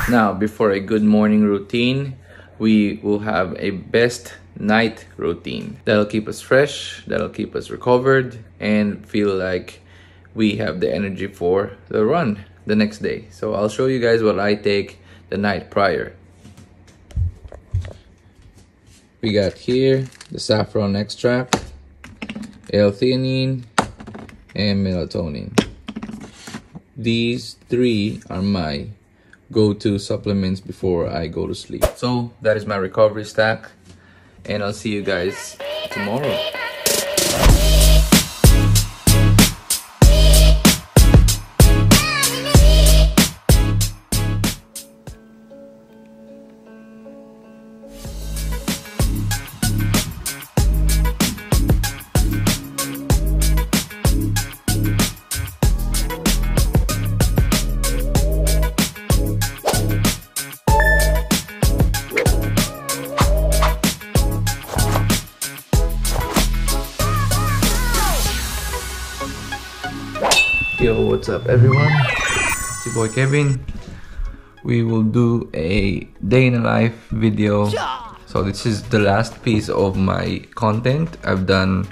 Now, before a good morning routine, we will have a best night routine. That'll keep us fresh, that'll keep us recovered, and feel like we have the energy for the run the next day. So I'll show you guys what I take the night prior. We got here the saffron extract, L-theanine, and melatonin. These three are my go-to supplements before I go to sleep. So that is my recovery stack, and I'll see you guys tomorrow. Yo, what's up everyone? It's your boy Kevin. We will do a day in a life video. So this is the last piece of my content. I've done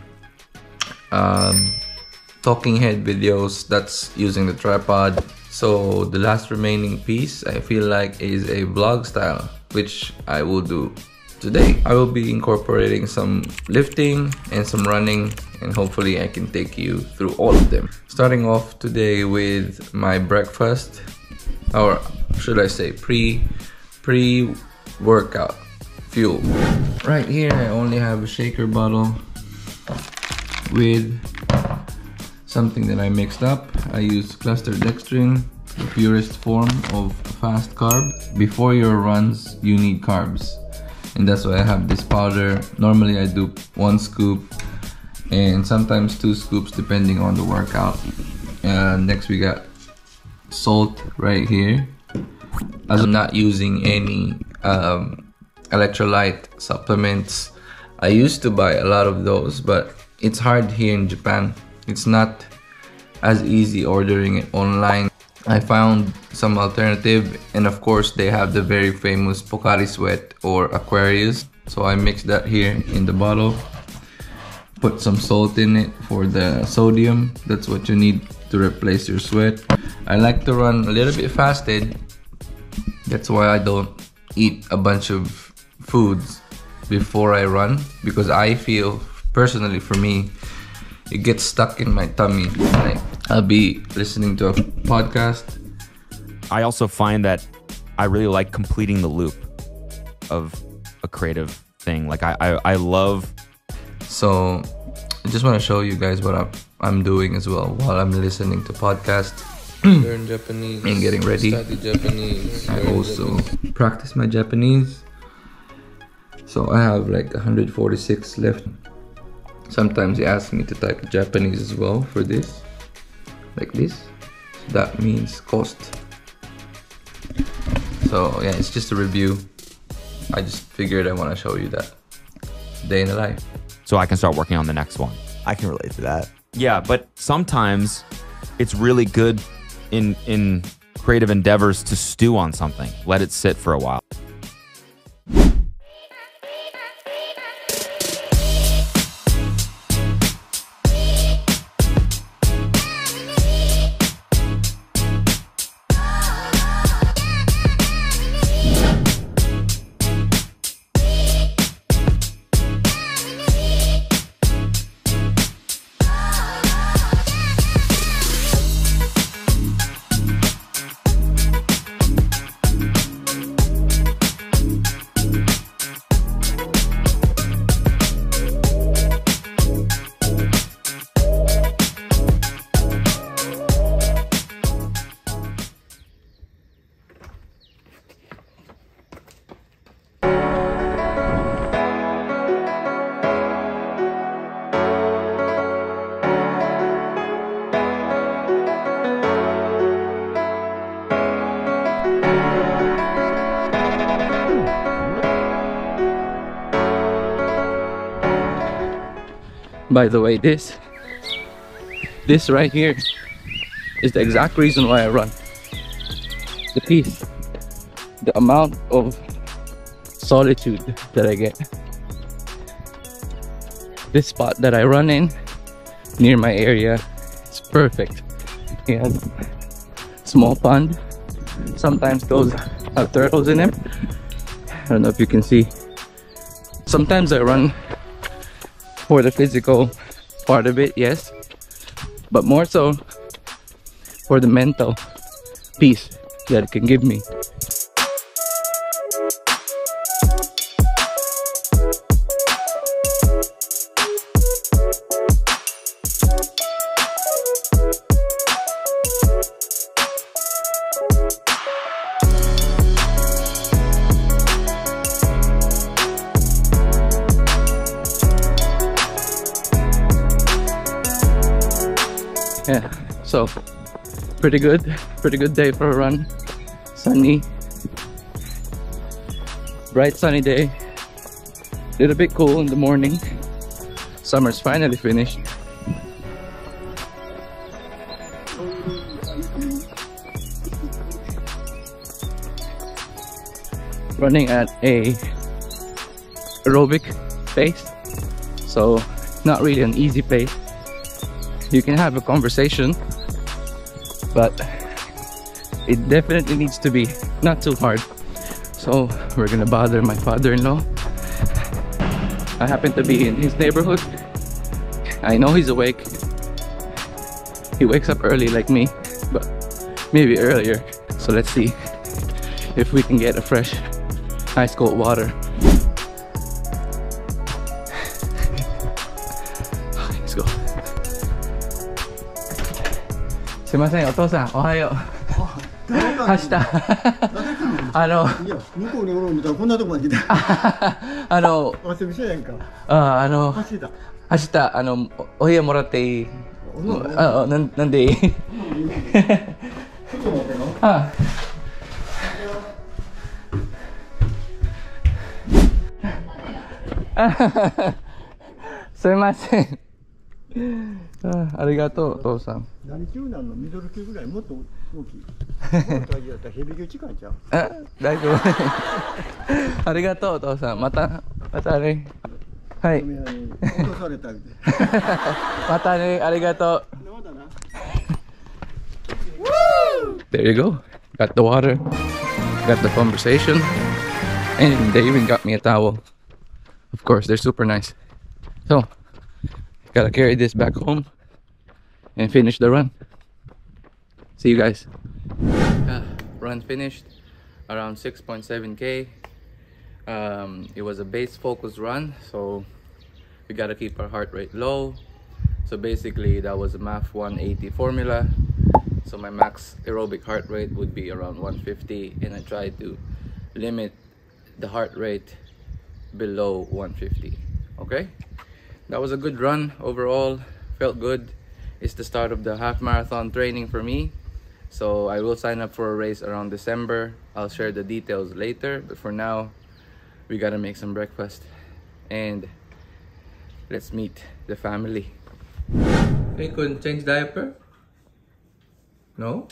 talking head videos, that's using the tripod. So the last remaining piece I feel like is a vlog style, which I will do today. I will be incorporating some lifting and some running, and hopefully I can take you through all of them. Starting off today with my breakfast, or should I say pre-workout fuel. Right here I only have a shaker bottle with something that I mixed up. I use cluster dextrin, the purest form of fast carb. Before your runs you need carbs, and that's why I have this powder. Normally I do 1 scoop and sometimes 2 scoops depending on the workout. Next we got salt right here. As I'm not using any electrolyte supplements, I used to buy a lot of those, but it's hard here in Japan. It's not as easy ordering it online. I found some alternative, and of course they have the very famous Pocari Sweat or Aquarius. So I mixed that here in the bottle. Put some salt in it for the sodium. That's what you need to replace your sweat. I like to run a little bit fasted. That's why I don't eat a bunch of foods before I run, because I feel, personally for me, it gets stuck in my tummy. Like, I'll be listening to a podcast. I also find that I really like completing the loop of a creative thing. Like I love. So I just want to show you guys what I'm doing as well while I'm listening to podcasts. Learn Japanese and getting ready. Study Japanese. I also practice my Japanese. So I have like 146 left. Sometimes they ask me to type Japanese as well for this, like this. So that means cost. So yeah, it's just a review. I just figured I want to show you that day in the life, so I can start working on the next one. I can relate to that. Yeah, but sometimes it's really good in creative endeavors to stew on something. Let it sit for a while. By the way, this right here is the exact reason why I run. The piece. the amount of solitude that I get. This spot that I run in near my area, it's perfect. It has small pond. Sometimes those have turtles in them. I don't know if you can see. Sometimes I run for the physical part of it, yes, but more so for the mental peace that it can give me. Yeah, so pretty good day for a run. Sunny, bright sunny day. Little bit cool in the morning. Summer's finally finished. Running at a aerobic pace, so not really an easy pace. You can have a conversation, but it definitely needs to be not too hard. So we're gonna bother my father-in-law. I happen to be in his neighborhood. I know he's awake. He wakes up early like me, but maybe earlier. So let's see if we can get a fresh ice cold water. Okay, let's go. すいません、お父さん、おはよう。明日あのいや向こうにおるんだこんなとこまで来た遊びしやんか明日お部屋もらっていいなんでいいすいませんありがとうお父さん何級なのミドル級ぐらいもっと大きいヘビ級近いじゃん大丈夫ありがとうお父さんまたねはい落とされたみたいまたねありがとうThere you go. Got the water, got the conversation, and they even got me a towel. Of course, they're super nice. So, gotta carry this back home and finish the run. See you guys. Run finished around 6.7k. It was a base focus run, so we gotta keep our heart rate low. So basically that was a MAF 180 formula. So my max aerobic heart rate would be around 150, and I tried to limit the heart rate below 150. Okay, that was a good run overall. Felt good. It's the start of the half marathon training for me, so I will sign up for a race around December. I'll share the details later, but for now we gotta make some breakfast and let's meet the family. Hey, couldn't change diaper? No?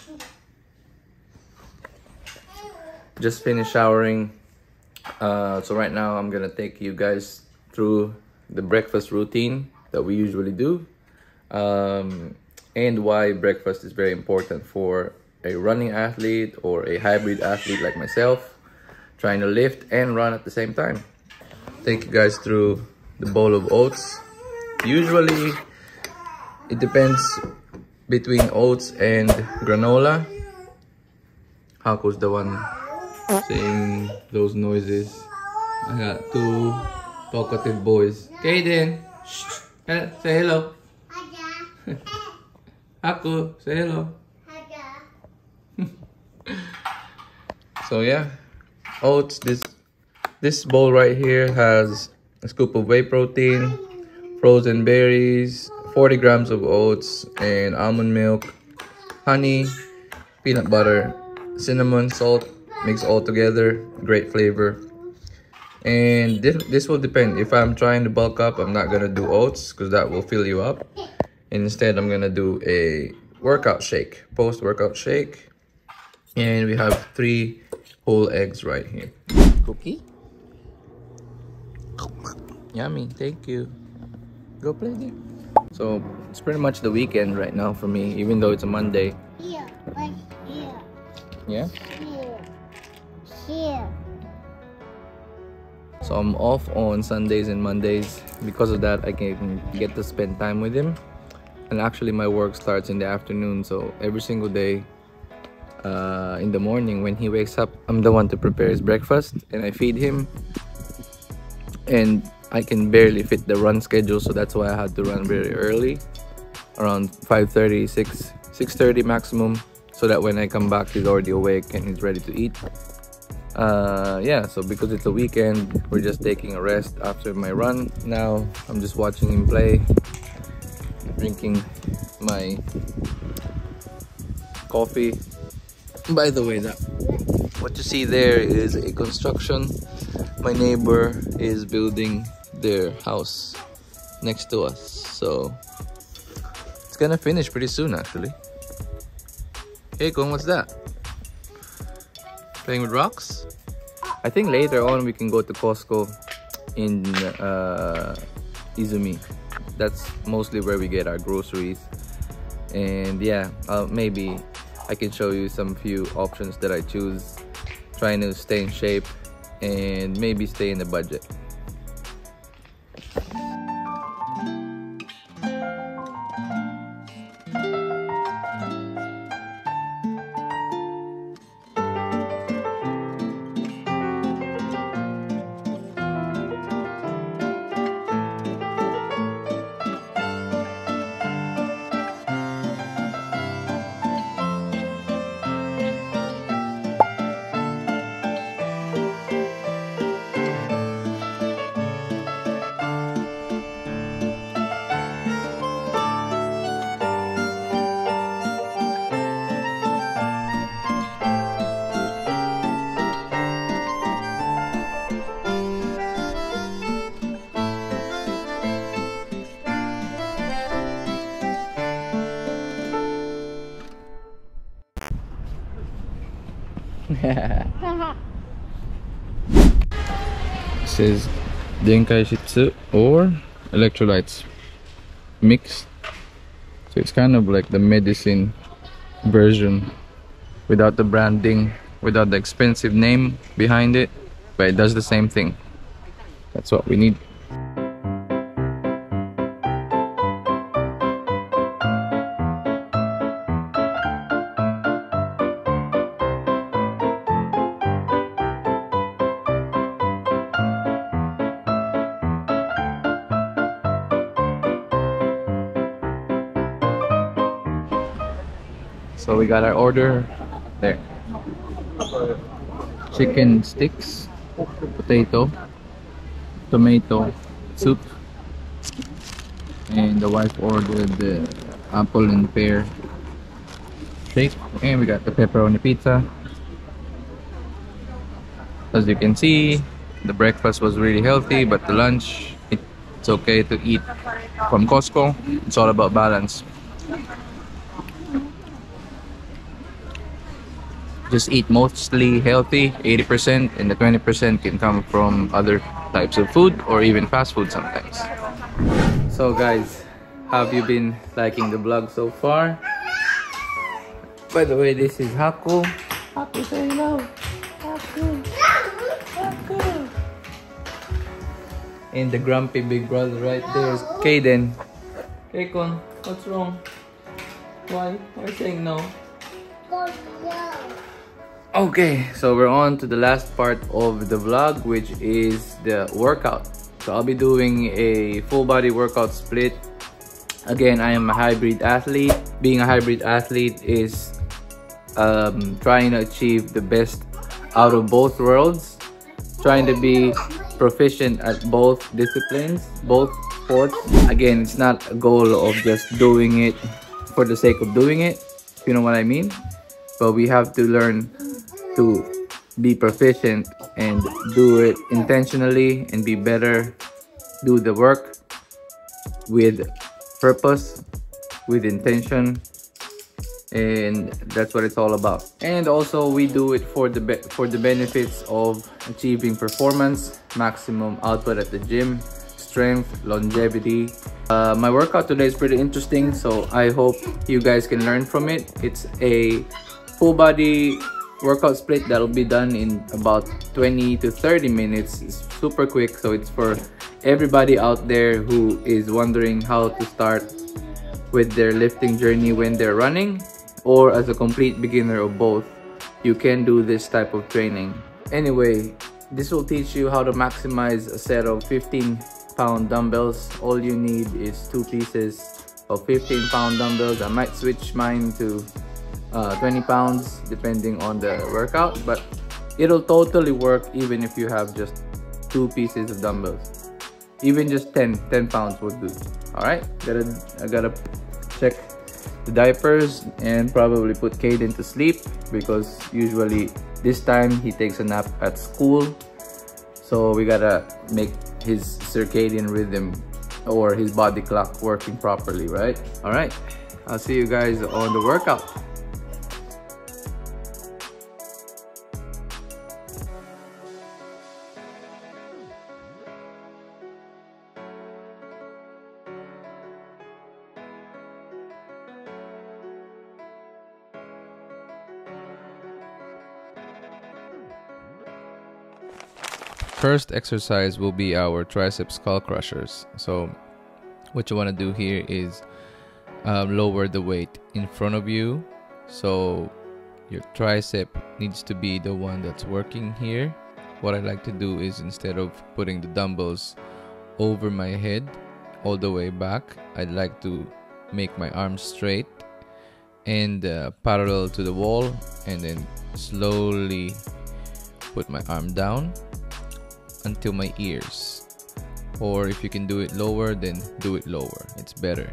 Just finished showering. So right now I'm gonna take you guys through the breakfast routine that we usually do, and why breakfast is very important for a running athlete or a hybrid athlete like myself, trying to lift and run at the same time. Take you guys through the bowl of oats. Usually it depends between oats and granola. Hako's the one saying those noises. I got two talkative boys. Kaden, say hello. Hako, say hello. So yeah, oats. This bowl right here has a scoop of whey protein, frozen berries, 40 grams of oats, and almond milk, honey, peanut butter, cinnamon, salt, mix all together. Great flavor. And this will depend. If I'm trying to bulk up, I'm not gonna do oats because that will fill you up. And instead, I'm gonna do a workout shake, post-workout shake. And we have 3 whole eggs right here. Cookie? Yummy, thank you. Go play there. So it's pretty much the weekend right now for me, even though it's a Monday. Here, right here. Yeah? Here. Here. So I'm off on Sundays and Mondays. Because of that, I can get to spend time with him. And actually my work starts in the afternoon, so every single day in the morning when he wakes up, I'm the one to prepare his breakfast and I feed him. And I can barely fit the run schedule, so that's why I had to run very early, around 5:30, 6:30 maximum, so that when I come back he's already awake and he's ready to eat. Yeah, so because it's a weekend, we're just taking a rest after my run. Now I'm just watching him play, drinking my coffee. By the way, what you see there is a construction. My neighbor is building their house next to us, so it's gonna finish pretty soon actually. Hey Kung, what's that? Playing with rocks? I think later on we can go to Costco in Izumi. That's mostly where we get our groceries. And yeah, maybe I can show you some few options that I choose, trying to stay in shape and maybe stay in the budget. This is Denkai Shitsu or electrolytes mixed. So it's kind of like the medicine version without the branding, without the expensive name behind it, but it does the same thing. That's what we need. So we got our order there. Chicken sticks, potato, tomato soup, and the wife ordered the apple and pear shake, and we got the pepperoni pizza. As you can see, the breakfast was really healthy, but the lunch, it's okay to eat from Costco. It's all about balance. Just eat mostly healthy, 80%, and the 20% can come from other types of food or even fast food sometimes. So guys, have you been liking the vlog so far? By the way, this is Haku. Haku, say hello. Haku. Haku. And the grumpy big brother right there is Kaden. Keikon, what's wrong? Why? Why are you saying no? Okay, so we're on to the last part of the vlog, which is the workout. So I'll be doing a full body workout split. Again, I am a hybrid athlete. Being a hybrid athlete is trying to achieve the best out of both worlds, trying to be proficient at both disciplines, both sports. Again, it's not a goal of just doing it for the sake of doing it, if you know what I mean. But we have to learn to be proficient and do it intentionally and be better, do the work with purpose, with intention, and that's what it's all about. And also we do it for the benefits of achieving performance, maximum output at the gym, strength, longevity. My workout today is pretty interesting, so I hope you guys can learn from it. It's a full body workout split that'll be done in about 20 to 30 minutes. It's super quick, so it's for everybody out there who is wondering how to start with their lifting journey when they're running, or as a complete beginner of both. You can do this type of training. Anyway, this will teach you how to maximize a set of 15-pound dumbbells. All you need is 2 pieces of 15-pound dumbbells. I might switch mine to 20 pounds depending on the workout, but it'll totally work even if you have just 2 pieces of dumbbells. Even just 10 pounds would do. All right, I gotta check the diapers and probably put Caden to sleep, because usually this time he takes a nap at school, so we gotta make his circadian rhythm or his body clock working properly, right? All right, I'll see you guys on the workout. First exercise will be our tricep skull crushers. So what you want to do here is lower the weight in front of you, so your tricep needs to be the one that's working here. What I like to do is, instead of putting the dumbbells over my head all the way back, I'd like to make my arms straight and parallel to the wall, and then slowly put my arm down until my ears. Or if you can do it lower, then do it lower, it's better.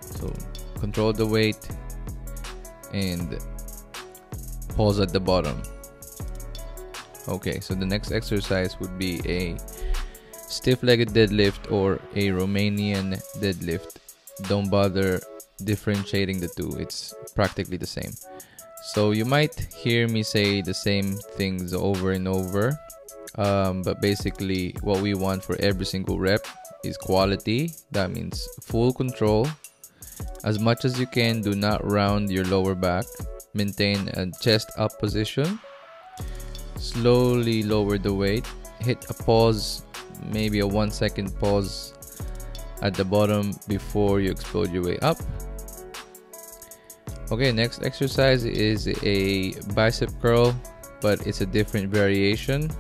So control the weight and pause at the bottom. Okay, so the next exercise would be a stiff-legged deadlift or a Romanian deadlift. Don't bother differentiating the two, it's practically the same. So you might hear me say the same things over and over, but basically what we want for every single rep is quality. That means full control as much as you can. Do not round your lower back. Maintain a chest up position. Slowly lower the weight. Hit a pause, maybe a 1-second pause at the bottom before you explode your way up. Okay, next exercise is a bicep curl, but it's a different variation.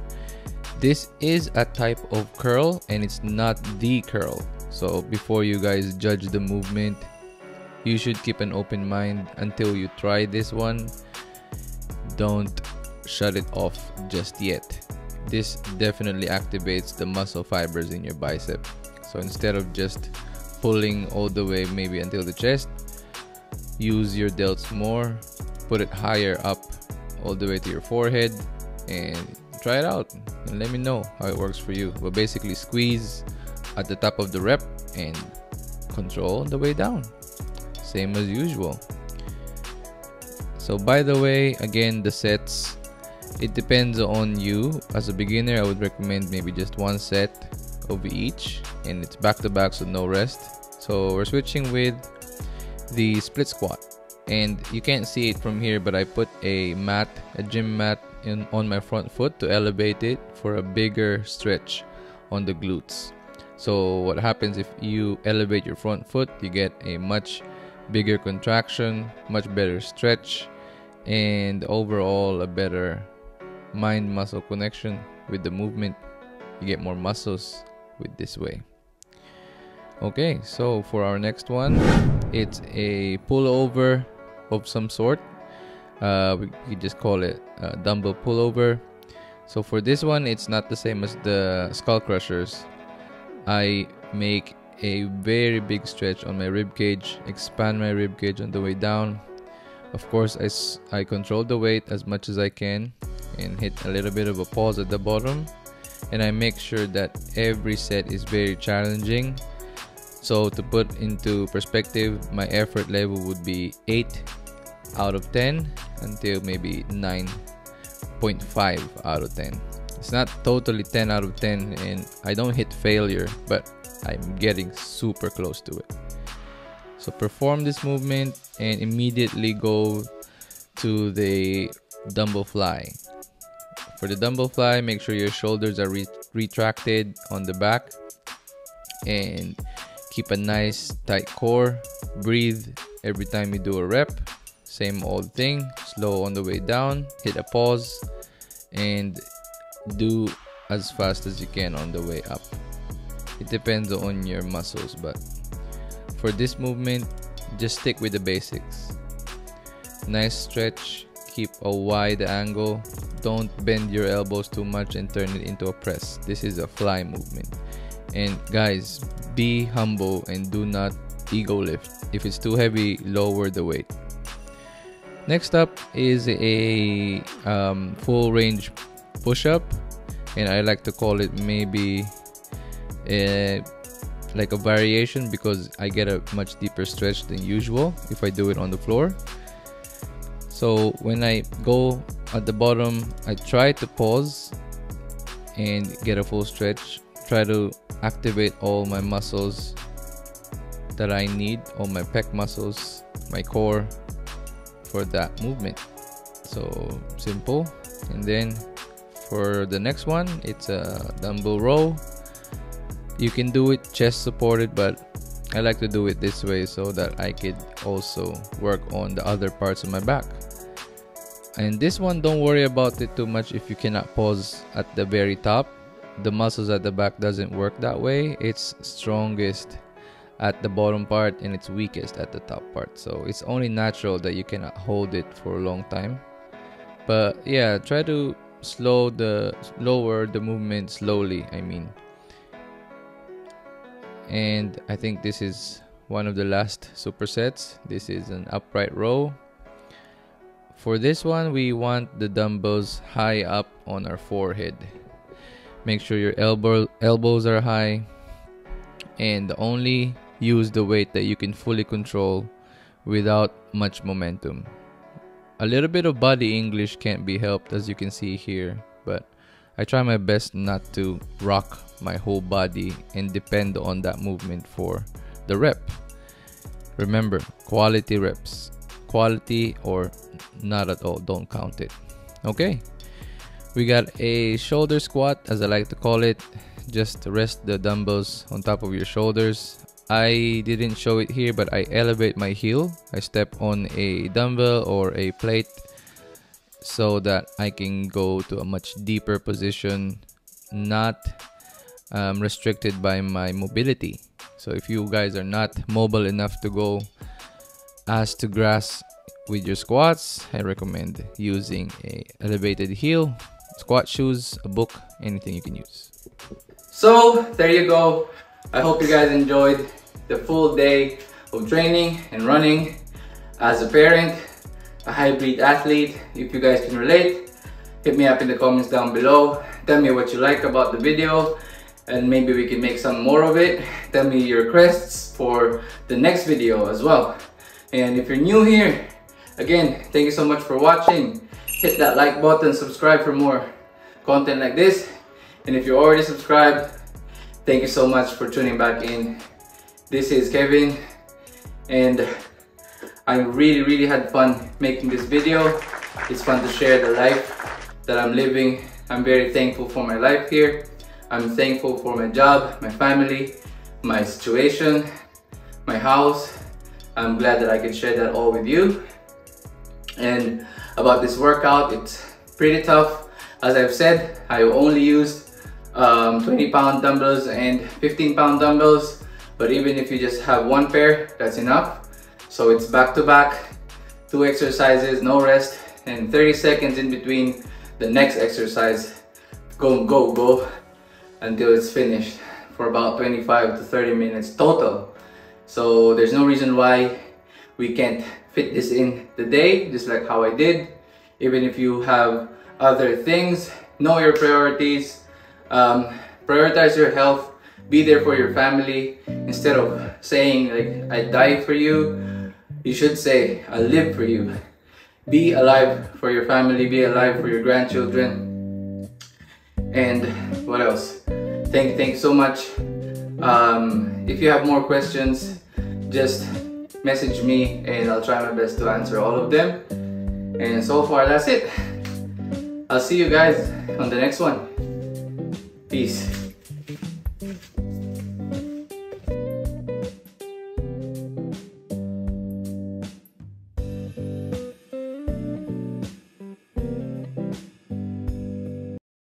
This is a type of curl and it's not the curl. So before you guys judge the movement, you should keep an open mind until you try this one. Don't shut it off just yet. This definitely activates the muscle fibers in your bicep. So instead of just pulling all the way maybe until the chest, use your delts more, put it higher up all the way to your forehead, and try it out and let me know how it works for you. But basically squeeze at the top of the rep and control the way down, same as usual. So by the way, again, the sets, it depends on you. As a beginner, I would recommend maybe just 1 set of each, and it's back to back, so no rest. So we're switching with the split squat, and you can't see it from here, but I put a mat, a gym mat on my front foot to elevate it for a bigger stretch on the glutes. So what happens if you elevate your front foot, you get a much bigger contraction, much better stretch, and overall a better mind-muscle connection with the movement. You get more muscles with this way. Okay, so for our next one, it's a pullover of some sort. We could just call it a dumbbell pullover. So for this one, it's not the same as the skull crushers. I make a very big stretch on my rib cage, expand my rib cage on the way down. Of course, I control the weight as much as I can and hit a little bit of a pause at the bottom, and I make sure that every set is very challenging. So to put into perspective, my effort level would be 8 out of 10 until maybe 9.5 out of 10. It's not totally 10 out of 10, and I don't hit failure, but I'm getting super close to it. So perform this movement and immediately go to the dumbbell fly. For the dumbbell fly, make sure your shoulders are retracted on the back and keep a nice tight core. Breathe every time you do a rep. Same old thing, slow on the way down, hit a pause, and do as fast as you can on the way up. It depends on your muscles, but for this movement, just stick with the basics. Nice stretch, keep a wide angle, don't bend your elbows too much and turn it into a press. This is a fly movement. And guys, be humble and do not ego lift. If it's too heavy, lower the weight. Next up is a full range push-up, and I like to call it maybe like a variation because I get a much deeper stretch than usual if I do it on the floor. So when I go at the bottom, I try to pause and get a full stretch. Try to activate all my muscles that I need, all my pec muscles, my core for that movement. So simple. And then for the next one, it's a dumbbell row. You can do it chest supported, but I like to do it this way so that I could also work on the other parts of my back. And this one, don't worry about it too much if you cannot pause at the very top. The muscles at the back doesn't work that way. It's strongest at the bottom part and it's weakest at the top part. So it's only natural that you cannot hold it for a long time. But yeah, try to lower the movement slowly, I mean. And I think this is one of the last supersets. This is an upright row. For this one, we want the dumbbells high up on our forehead. Make sure your elbows are high, and only use the weight that you can fully control without much momentum. A little bit of body English can't be helped, as you can see here, but I try my best not to rock my whole body and depend on that movement for the rep. Remember, quality reps. Quality or not at all, don't count it. Okay, we got a shoulder squat, as I like to call it. Just rest the dumbbells on top of your shoulders. I didn't show it here, but I elevate my heel. I step on a dumbbell or a plate so that I can go to a much deeper position, not restricted by my mobility. So if you guys are not mobile enough to go as to grass with your squats, I recommend using a elevated heel, squat shoes, a book, anything you can use. So there you go. I hope you guys enjoyed the full day of training and running. As a parent, a hybrid athlete, if you guys can relate, hit me up in the comments down below. Tell me what you like about the video and maybe we can make some more of it. Tell me your requests for the next video as well. And if you're new here, again, thank you so much for watching. Hit that like button, subscribe for more content like this. And if you're already subscribed, thank you so much for tuning back in. This is Kevin, and I really had fun making this video. It's fun to share the life that I'm living. I'm very thankful for my life here. I'm thankful for my job, my family, my situation, my house. I'm glad that I can share that all with you. And about this workout, it's pretty tough. As I've said, I only used 20-pound dumbbells and 15-pound dumbbells, but even if you just have one pair, that's enough. So it's back to back, 2 exercises, no rest, and 30 seconds in between the next exercise. Go until it's finished for about 25 to 30 minutes total. So there's no reason why we can't fit this in the day, just like how I did. Even if you have other things, know your priorities, prioritize your health, be there for your family. Instead of saying like I die for you, you should say I live for you. be alive for your family, be alive for your grandchildren. And what else? Thank you so much. If you have more questions, just message me and I'll try my best to answer all of them. And so far, that's it. I'll see you guys on the next one. Peace.